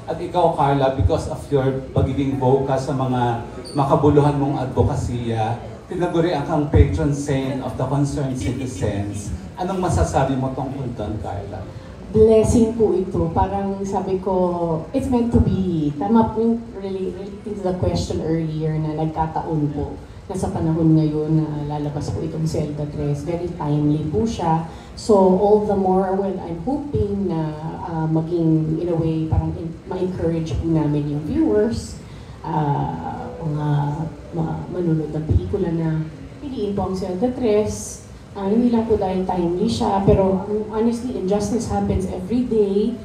At ikaw, Carla, because of your pagiging vocal sa mga makabuluhan mong advokasya, tinagurian kang patron saint of the concerned citizens. Anong masasabi mo tungkol doon, Carla? Blessing po ito. Parang sabi ko, it's meant to be. Tama po yung relating to the question earlier na nagkataon po. Nasa panahon ngayon na lalabas po itong Zelda 3. Very timely po siya. So all the more, well, I'm hoping na maging, in a way, parang ma-encourage po namin yung viewers, mga manunod ng pelikula na piliin po ang Zelda 3. Hindi lang po dahil timely siya, pero honestly, injustice happens every day.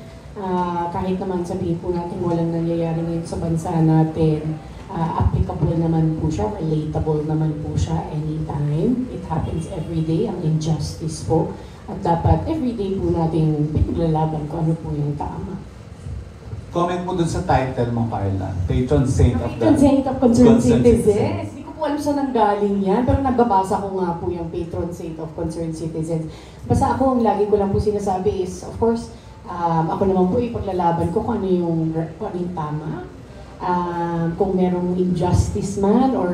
Kahit naman sabihin po natin walang nangyayari ngayon sa bansa natin, applicable naman po siya, relatable naman po siya anytime. It happens every day, ang injustice po. At dapat every day po natin pinaglalaban kung ano po yung tama. Comment mo dun sa title mo, Carla. Patron Saint of the... Patron Saint of Concerned Citizens. Hindi ko po alam saan nanggaling yan, pero nagbabasa ko nga po yung Patron Saint of Concerned Citizens. Basta ako, ang lagi ko lang po sinasabi is, of course, ako naman po ipaglalaban ko kung ano yung tama. Kung merong injustice man or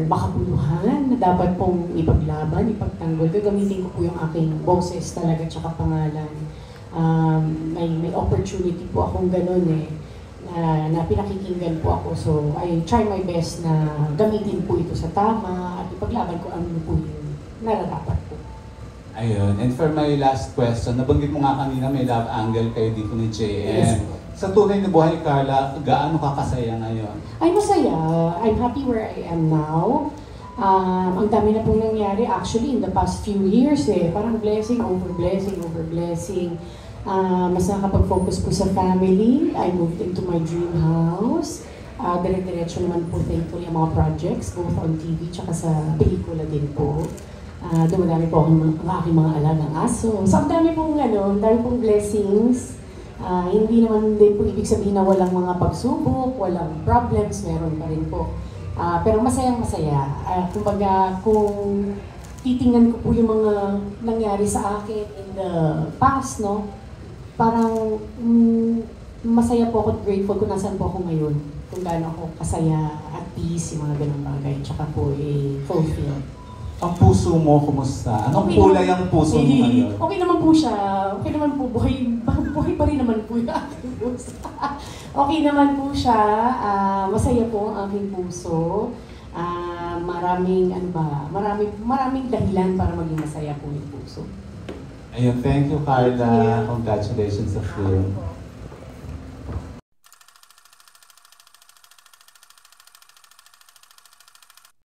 makabuluhan na dapat pong ipaglaban, ipagtanggol, gagamitin ko po yung aking boses talaga tsaka pangalan. May opportunity po akong ganun na pinakikinggan po ako. So I try my best na gamitin po ito sa tama at ipaglaban ko ano po yung nararapat po. Ayun. And for my last question, nabanggit mo nga kanina may love angle kayo dito ni JM. Yes. Sa tunay na buhay, Carla, gaano ka kasaya ngayon? Ay, masaya. I'm happy where I am now. Ang dami na pong nangyari actually in the past few years Parang blessing over blessing over blessing. Mas nakapag-focus po sa family. I moved into my dream house. Dire-diretso naman po thankfully ang mga projects, both on TV tsaka sa pelikula din po. Dumadami po ang aking mga alagang aso. So, ang dami pong blessings. Hindi naman din po ibig sabihin na walang mga pagsubok, walang problems, meron pa rin po. Pero masayang-masaya. Kumbaga, kung titingnan ko po yung mga nangyari sa akin in the past, no? Parang masaya po ako at grateful kung nasaan po ako ngayon. Kung gaano ako kasaya, at peace, yung mga ganang bagay. Tsaka po fulfilled. Ang puso mo, kumusta? Anong Okay kulay naman. ang puso mo ngayon? Okay naman po siya. Okay naman po. Buhay pa rin naman po yung aking puso. Okay naman po siya. Masaya po ang aking puso. Maraming dahilan para maging masaya po yung puso. Ayun, thank you, Carla. Congratulations sa film.